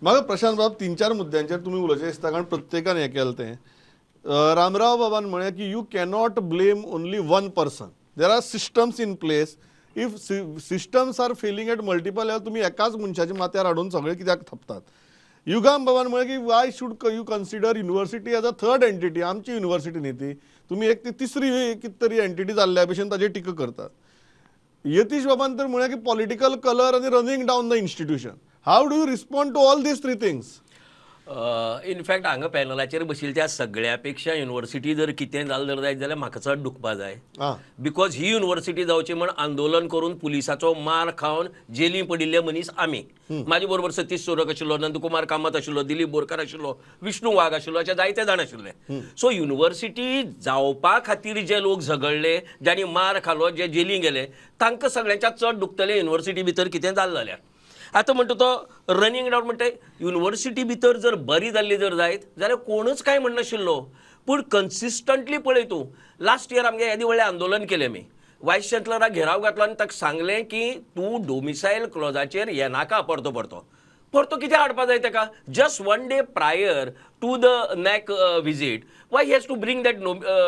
म्हाका प्रशांत बाब 3-4 मुद्द्यांचेर तुमी उलोवचें दिसता, कारण प्रत्येकान हें केलें तें. रामराव बाबान म्हळें की you cannot blame only one person. There are systems in place. If systems are failing at multiple level, तुमी एकाच मनशाच्या माथ्यार हाडून सगळे कित्याक थापतात. युगाम बाबान म्हळें की Y should you consider university as a third entity. आमची युनिवर्सिटी न्ही ती, तुमी एक ती तिसरी कितें तरी एंटिटी जाल्ल्या भशेन ताजेर टिका करतात. यतीश बाबान तर म्हळें की पॉलिटिकल कलर आनी running down the institution. How do you respond to all these three things? In fact हांगा पॅनलाचेर बशिल्ल्या त्या सगळ्या युनिवर्सिटी जर कितें जालें जर जायत जाल्यार म्हाका चड दुखपा जाय. बिकॉज ही युनिवर्सिटी जावची म्हण आंदोलन करून पुलिसाचो मार खावन जेली पडिल्ले मनीस आमी. म्हाजे बरोबर सतीश सोरक आशिल्लो, नंदकुमार कामत आशिल्लो, दिलीप बोरकार आशिल्लो, विष्णू वाघ आशिल्लो, अशे जायते जाण आशिल्ले. सो युनिवर्सिटी जावपा खातीर जे लोक झगडले, ज्यांनी मार खालो, जे जेली गेले, तांकां सगळ्यांच्या चड दुखतले युनिवर्सिटी भितर कितें जालें जाल्यार. आतां म्हणटा तो रनिंग डावन म्हणटा युनिवर्सिटी भितर जर बरी जाल्ली जर जायत जाल्यार कोणूच कांय म्हणनाशिल्लो. पूण कन्सिस्टंटली पळय तूं, लास्ट इयर आमगे येदें व्हडलें आंदोलन केलें आमी. वायस चान्सलराक घेराव घातलो आनी ताका सांगलें की तूं डोमिसायल क्लॉजाचेर येनाका परतो परतो. परतो कित्याक हाडपा जाय ताका? Just 1 day prior to the NAAC visit why he has to bring that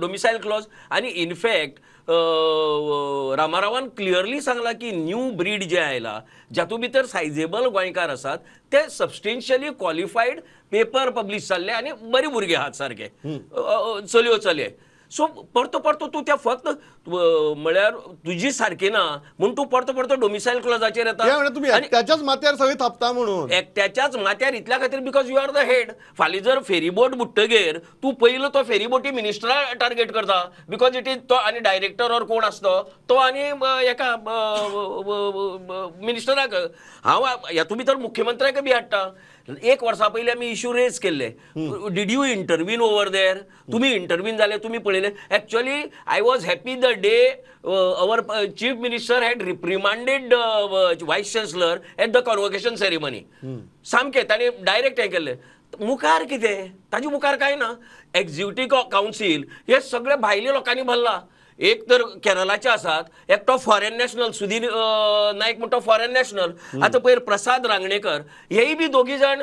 domicile clause. आनी इनफॅक्ट रामारावान क्लियरली सांगला की न्यू ब्रीड जे आयला, जातूं भितर सायजेबल गोंयकार आसात, ते सबस्टेन्शियली क्वॉलिफायड पेपर पब्लीश जाल्ले आनी बरे भुरगे आहात सारके, चलयो चले. सो परतो परतो तूं त्या फक्त म्हळ्यार तुजी सारकी ना म्हूण तूं परतो परतो डोमिसायल क्लॉजाचेर येता. तुमी एकट्याच्याच माथ्यार सगळी थापता म्हणून. एकट्याच्याच माथ्यार इतल्या खातीर because you are the head. फाल्यां जर फेरीबोट बुडटगीर तूं पयलो तो फेरीबोटी मिनिस्टरा टार्गेट करता, बिकॉज इट इज तो आनी डायरेक्टर ऑर कोण आसता तो आनी हेका मिनिस्टराक. हांव हातूंत भितर मुख्यमंत्र्याक बी हाडटा. 1 वर्सा पयलीं आमी इश्यू रेज केल्ले. Did you intervene over there? तुमी इंटरवीन जाले, तुमी पळयले. Actually I was happy the day our chief minister had reprimanded vice chancellor at the convocation ceremony. सामकें ताणें डायरेक्ट हें केल्लें. मुखार कितें? ताजे मुखार कांय ना. एक्झिक्युटीव कावन्सील हे सगळे भायल्या लोकांनी भरला. एक तर केरळाचे आसात, एकटो फॉरेन नॅशनल सुधीर नायक म्हणटा फॉरेन नॅशनल. आतां पयर प्रसाद रांगणेकर हेय बी दोगी जाण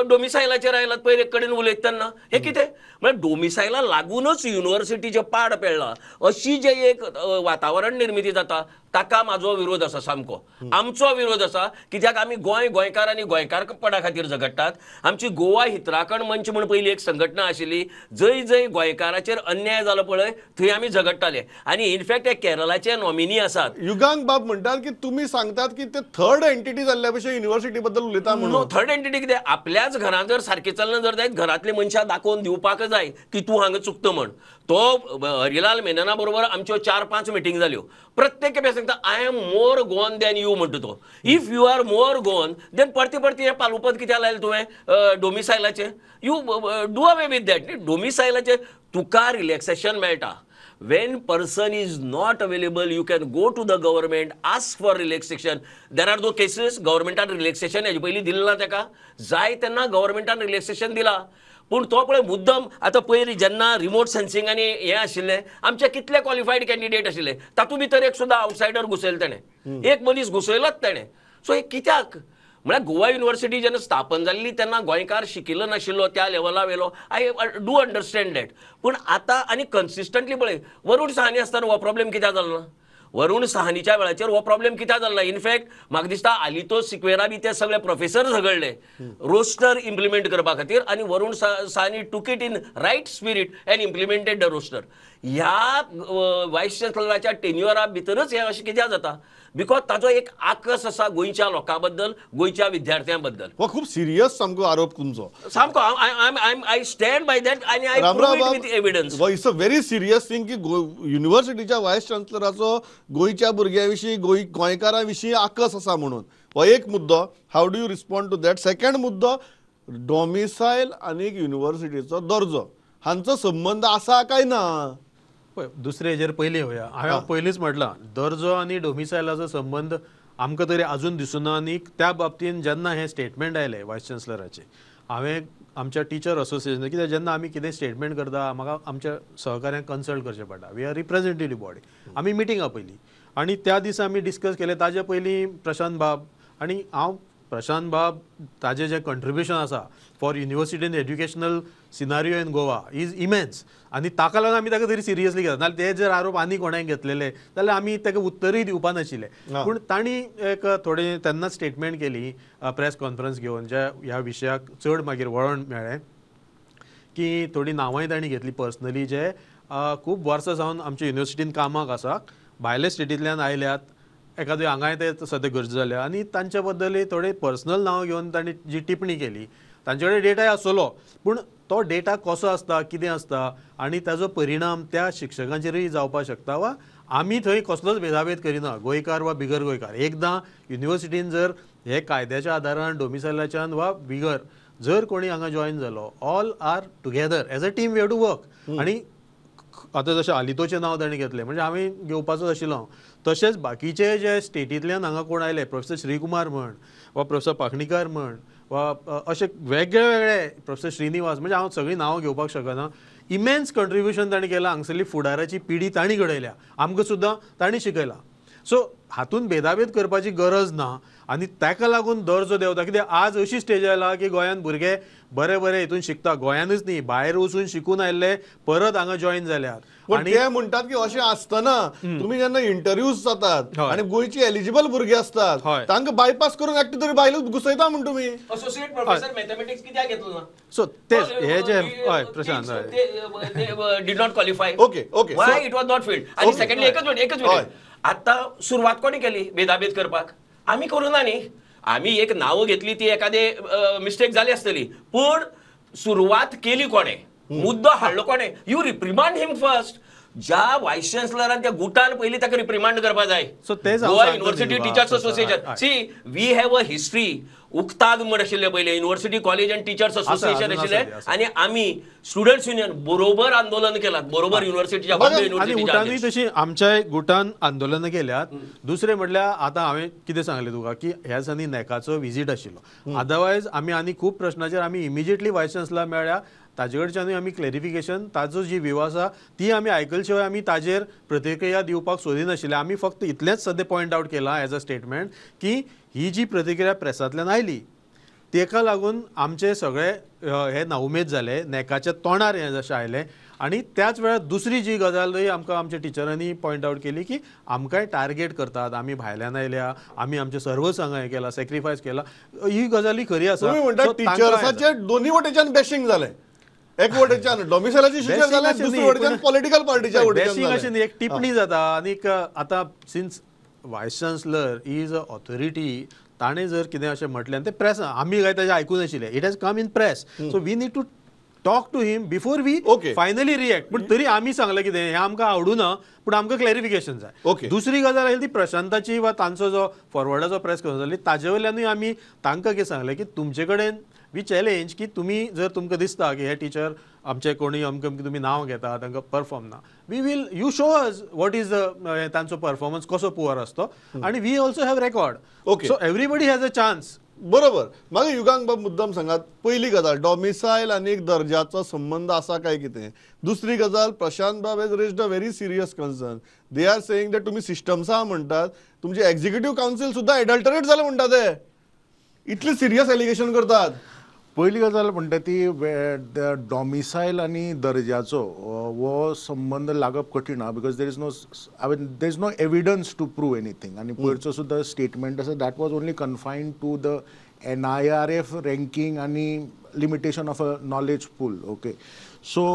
डोमिसायलाचेर आयलात पयर एक कडेन उलयतना. हे कितें म्हळ्यार डोमिसायला लागूनच युनिवर्सिटीचे पाड पेळ्ळा अशी जे एक वातावरण निर्मिती जाता ताका म्हाजो विरोध आसा सामको. आमचो विरोध आसा, कित्याक आमी गोंयकार आनी गोंयकारपणा खातीर झगडटात. आमची गोवा हितराखंड मंच म्हणून पयलीं एक संघटना आशिल्ली. जंय जंय गोंयकाराचेर अन्याय जालो पळय थंय आमी झगडटाले. आनी इनफॅक्ट हे केरळाचे नॉमिनी आसात. युगांक बाब म्हणटात की तुमी सांगतात की ते थर्ड एंटिटी जाल्ल्या भशेन युनिवर्सिटी बद्दल उलयता म्हणून. थर्ड एंटिटी कितें? आपल्याच घरांत जर सारकें चलना जर जायत घरांतले मनशां दाखोवन दिवपाक जाय की तूं हांगा चुकता म्हण. तो हरिलाल मेनना बरोबर आमच्यो 4-5 मिटींग जाल्यो. प्रत्येक खेपे सांगता I am more Goan than you म्हणटा तो. If you are more Goan then परती परती हें पालुपद कित्याक लायलें तुवें डोमिसायलाचें? You do away with that. डोमिसायलाचें तुका रिलॅक्सेशन मेळटा. When person is not available, you can go to the government, ask for relaxation. There are those cases, governmentan relaxation हेजे पयलीं दिलें ना ताका. जाय तेन्ना गव्हर्मेंटान रिलॅक्सेशन दिलां. पूण तो पळय मुद्दम आतां पयर जेन्ना रिमोट सेन्सिंग आनी हें आशिल्लें, आमचे कितले क्वॉलिफायड कॅन्डिडेट आशिल्ले, तातूंत भितर एक सुद्दां आउटसायडर घुसयलो ताणें. एक मनीस घुसयलोच ताणें. सो हे कित्याक? म्हळ्यार गोवा युनिवर्सिटी जेन्ना स्थापन जाल्ली तेन्ना गोंयकार शिकिल्लो नाशिल्लो त्या लेवला वेलो. I do understand that. पूण आतां आनी कन्सिस्टंटली पळय वरुण साहनी आसतना हो प्रॉब्लेम कित्याक जालो ना? वरुण साहनीच्या वेळाचेर हो प्रॉब्लेम कित्याक जालो ना? इनफॅक्ट म्हाका दिसता आलितोष सिक्वेरा बी ते सगळे प्रोफेसर झगडले रोस्टर इम्प्लिमेंट करपा खातीर. आनी Varun Sahni took it in right spirit and implemented the roster. ह्या वायस चान्सलराच्या टेन्युअरा भितरच हें अशें कित्याक जाता? बिकॉज ताजो एक आकस आसा गोंयच्या लोकां बद्दल, गोंयच्या विद्यार्थ्यां बद्दल. हो खूब सिरियस सामको आरोप तुमचो. सामको आय स्टँड बाय दॅट आनी I prove it with evidence. It's a very serious thing की युनिवर्सिटीच्या वायस चान्सलराचो गोंयच्या भुरग्यां विशीं गोंयकारां विशीं आकस आसा म्हणून. हो एक मुद्दो. How do you respond to that? Second मुद्दो, डॉमिसायल आनी युनिवर्सिटीचो दर्जो हांचो संबंद आसा काय ना? पळय दुसरे हेजेर पयलीं येवया. हांवें पयलींच म्हटलां दर्जो आनी डोमिसायलाचो संबंद आमकां तरी आजून दिसूना. आनी त्या बाबतींत जेन्ना हें स्टेटमेंट आयलें वायस चान्सलराचें, हांवें आमच्या टिचर असोसिएशन कित्याक जेन्ना आमी कितें स्टेटमेंट करता म्हाका आमच्या सहकाऱ्यांक कन्सल्ट करचें पडटा. We are representative body. आमी मिटींग आपयली आनी त्या दिसा आमी डिस्कस केलें. ताजे पयलीं प्रशांत बाब आनी हांव प्रशांत बाब ताजें जें कंट्रिब्युशन आसा for university in educational scenario in Goa is immense आनी ताका लागून आमी ताका तरी सिरियसली घेतात नाल्यार ते जर आरोप आनी कोणाय घेतलेले जाल्यार आमी ताका उत्तरूय दिवपा नाशिल्ले पूण तांणी एक थोडी तेन्ना स्टेटमेंट केली प्रेस कॉन्फरन्स घेवन ज्या ह्या विशयाक चड मागीर वळण मेळ्ळें की थोडी नांवांय तांणी घेतली पर्सनली जे खूब वर्सां जावन आमच्या युनिवर्सिटीन कामाक आसा भायल्या स्टेटींतल्यान आयल्यात एखादे हांगाय ते सद्या गरज जाल्या आनी तांच्या बद्दल थोडे पर्सनल नांव घेवन तांणी जी टिप्पणी केली तांचे कडेन डेटाय आसतलो पूण तो डेटा कसो आसता कितें आसता आनी ताजो परिणाम त्या शिक्षकांचेरूय जावपाक शकता वा आमी थंय कसलोच भेदाभेद करिना गोंयकार वा बिगर गोंयकार एकदां युनिवर्सिटीन जर हे कायद्याच्या आदारान डोमिसायलाच्यान वा बिगर जर कोणी हांगा जॉयन जालो all are together as a team we have to work आनी आतां जशें आलितोचें नांव ताणें घेतलें म्हणजे हांवें घेवपाचो आशिल्लो हांव तशेंच बाकीचे जे स्टेटींतल्यान हांगा कोण आयले प्रोफेसर श्रीकुमार म्हण वा प्रोफेसर पाखणीकार म्हण वा अशे वेगळे वेगळे प्रोफेसर श्रीनिवास म्हणजे हांव सगळीं नांवां घेवपाक शकना इमेन्स कंट्रिब्युशन ताणें केलां हांगसरली फुडाराची पिढी तांणी घडयल्या आमकां सुद्दां तांणी शिकयलां सो हातूंत भेदाभेद करपाची गरज ना आनी ताका लागून दर्जो देंवता कित्याक आज अशी स्टेज आयला की गोंयांत भुरगे बरे बरे हितून शिकता गोंयानूच न्ही भायर वचून शिकून आयल्ले परत हांगा जॉयन जाल्यात पण ते म्हणटात की अशें आसतना तुम्ही जेन्ना इंटरव्यूज जातात आणि गोंयची एलिजिबल भुरगे असतात तांकां बायपास करून एकटे तरी भायलूच घुसयता म्हण तुमी असोसिएट प्रोफेसर मॅथमॅटिक्स कित्याक घेतलो ना सो तेच हे जे हय प्रशांत ते did not qualify okay okay why it was not filled आणि सेकंडली एकच मिनिट आता सुरवात कोणी केली भेदाभेद करपाक आमी करूना न्ही आमी एक नांव घेतली ती एखादे मिस्टेक जाली आसतली पूण सुरवात केली कोणे मुद्दो हाडलो कोणे यू रिप्रिमांड हिम फर्स्ट ज्या व्हायस चान्सलरान त्या गुटान पयलीं ताका रिप्रिमांड करपाक जाय सो तेच Goa university teachers association see we have a history उक्ताद म्हण आशिल्ले पयले university college and teachers association आशिल्ले आनी आमी स्टुडंट्स युनियन बरोबर आंदोलन केलां बरोबर युनिवर्सिटीच्या आनी गुटांनी तशी आमच्या गुटान आंदोलनां केल्यात दुसरें म्हटल्यार आतां हांवें कितें सांगलें तुका की ह्या दिसांनी नॅकाचो विजीट आशिल्लो अदरवायज आमी आनी खूब प्रश्नाचेर आमी इमिजिएटली व्हायस चान्सलर मेळ्ळ्या ताजे कडच्यानूय आमी क्लॅरिफिकेशन ताजो जी व्यू आसा ती आमी आयकले शिवाय आमी ताजेर प्रतिक्रिया दिवपाक सोदिनाशिल्ले आमी फक्त इतलेंच सद्या पॉयंट आवट केलां एज अ स्टेटमेंट की ही जी प्रतिक्रिया प्रेसांतल्यान आयली तेका लागून आमचे सगळे हे नाउमेद जाले नॅकाच्या तोंडार हें जशें आयलें आनी त्याच वेळार दुसरी जी गजालय आमकां आमच्या टिचरांनी पॉयंट आवट केली की आमकांय टार्गेट करतात आमी भायल्यान आयल्या आमी आमचे सर्वस हांगा हें केला सॅक्रिफायस केला ही गजाली खरी आसा तुम्ही म्हणटा टिचर्साचे दोन्ही वटेच्यान बॅशिंग जालें एक वटेच्यान डॉमिसायलाची शिक्षण जालें दुसरे वटेच्यान पॉलिटिकल पार्टीच्या वटेच्यान जालें एक टिप्पणी जाता आनीक आतां since vice chancellor is a authority ताणें जर कितें अशें म्हटलें आनी तें प्रेस आमी काय ताजें आयकून नाशिल्लें it has come in press so we need to talk to him before we finally react पूण तरी आमी सांगलें कितें हें आमकां आवडूना पूण आमकां क्लॅरिफिकेशन जाय दुसरी गजाल आयली ती प्रशांताची वा तांचो जो फॉरवर्डाचो प्रेस कॉन्फरन्स जाली ताजे वयल्यानूय आमी तांकां कितें सांगलें की तुमचे कडेन वी चॅलेंज की तुमी जर तुमकां दिसता की हे टीचर आमचे कोणी अमकें अमकें तुमी नांव घेता तांकां परफॉर्म ना we will you show us what is तांचो परफॉर्मन्स कसो पुअर आसतो आनी we also have record okay so everybody has a chance बरोबर म्हाका युगांक बाब मुद्दम सांगात पयली गजाल डॉमिसायल आनी एक दर्जाचो संबंध आसा काय कितें दुसरी गजाल प्रशांत बाब has raised a very serious concern they are saying that तुमी सिस्टम्स आहा म्हणटात तुमचे एक्झिक्युटीव कावन्सील सुद्दां एडल्टरेट जालें म्हणटा ते इतले सिरियस एलिगेशन करतात पयली गजाल म्हणटा ती डॉमिसायल आनी दर्जाचो हो संबंध लागप कठीण आहा because there is no there is no evidence to prove anything आनी पयरचो सुद्दां स्टेटमेंट आसा that was only confined to the NIRF ranking आनी limitation of a knowledge pool okay so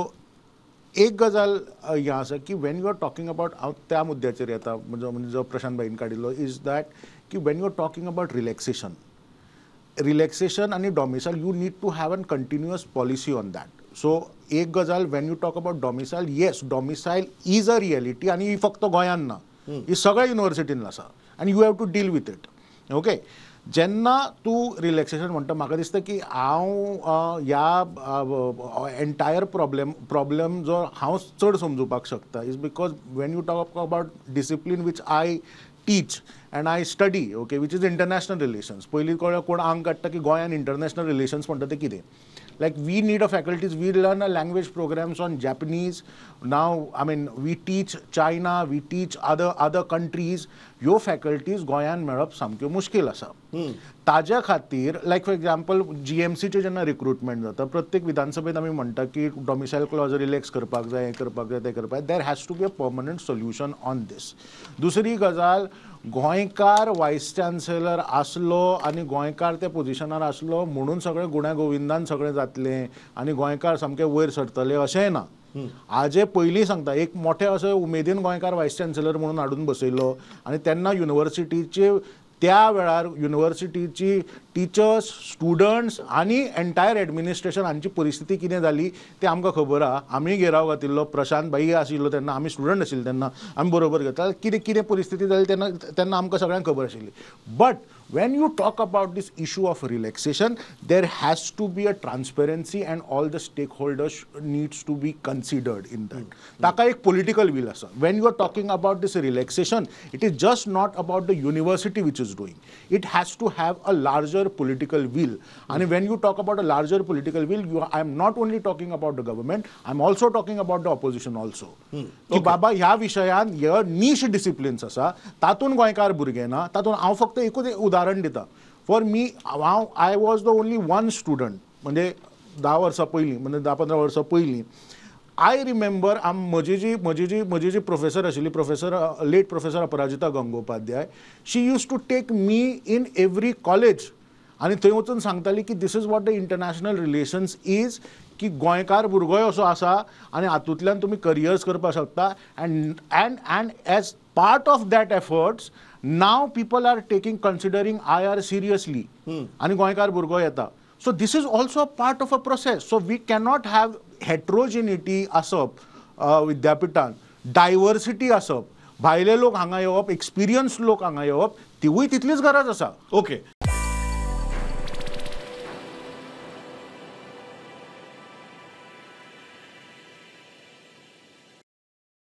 एक गजाल हें आसा की when you are talking about हांव त्या मुद्द्याचेर येता म्हणजे जो प्रशांत भाईन काडिल्लो इज दॅट की when you are talking about relaxation आणि domicile you need to have an continuous policy on that so एक गजाल when you talk about domicile yes domicile is a reality आणि ही फक्त गोंयान ना ही सगळ्या युनिवर्सिटीन आसा आनी you have to deal with it okay जेन्ना तूं रिलॅक्सेशन म्हणटा म्हाका दिसता की हांव ह्या एंटायर प्रॉब्लेम जो हांव चड समजुपाक शकता is because Wien you talk about discipline which I teach and I study okay which is international relations. पयलीं कोण आंग काडटा की गोंयान इंटरनॅशनल रिलेशन्स म्हणटा ते कितें. Like we need a faculties, we learn a language programs on Japanese. Now, I mean, we teach China, we teach other countries. ह्यो फॅकल्टीज गोंयान मेळप सामक्यो मुश्कील आसा. ताज्या खातीर लायक फॉर एग्जाम्पल GMCचे जेन्ना रिक्रुटमेंट जाता प्रत्येक विधानसभेत आमी म्हणटा की डॉमिसायल क्लॉज रिलॅक्स करपाक जाय, हें करपाक जाय, तें करपाक जाय. There has to be a permanent solution on this. दुसरी गजाल, गोंयकार वायस चान्सेलर आसलो आनी गोंयकार त्या पोजिशनार आसलो म्हणून सगळें गुण्या गोविंदान सगळें जातलें आनी गोंयकार सामके वयर सरतले अशेंय ना. आजे पयलीं सांगता एक मोठे अशे उमेदीन गोंयकार वायस चान्सेलर म्हणून हाडून बसयलो आनी तेन्ना युनिवर्सिटीचे त्या वेळार युनिवर्सिटीची टिचर्स, स्टुडंट्स आनी एंटायर एडमिनिस्ट्रेशन हांची परिस्थिती कितें जाली तें आमकां खबर आहा. आमी घेराव घातिल्लो, प्रशांत भाई आशिल्लो तेन्ना, आमी स्टुडंट आशिल्ले तेन्ना, आमी बरोबर घेता कितें कितें परिस्थिती जाली तेन्ना आमकां सगळ्यांक खबर आशिल्ली. But when you talk about this issue of relaxation, there has to be a transparency and all the stakeholders needs to be considered in that. Taka ek political will asa. When you are talking about this relaxation, it is just not about the university which is doing. It has to have a larger political will. And when you talk about a larger political will, I am not only talking about the government, I am also talking about the opposition also. की बाबा ह्या विशयान ह्या niche disciplines आसा, तातून गोंयकार भुरगे ना, तातून हांव फक्त एकूच उदाहरण दिता. For me I was the only one student म्हणजे 10 वर्सां पयलीं म्हणजे 10-15 वर्सां पयलीं. आय रिमेंबर म्हजी जी प्रोफेसर आशिल्ली late professor Aparajita Gangopadhyay, she used to take me in every college आनी थंय वचून सांगताली की this is what the international relations is, की गोंयकार भुरगोय असो आसा आनी हातूंतल्यान तुमी करियर्स करपाक शकता. And as part of that efforts now people are considering IR seriously आणि गोंयकार भुरगो येता. So this is also a part of a process. So we cannot have heterogeneity असप विद्यापीठान, डायवर्सिटी असप, भायले लोक हांगा येवप, एक्सपिरियन्स लोक हांगा येवप, तिवूय तितलीच गरज आसा. ओके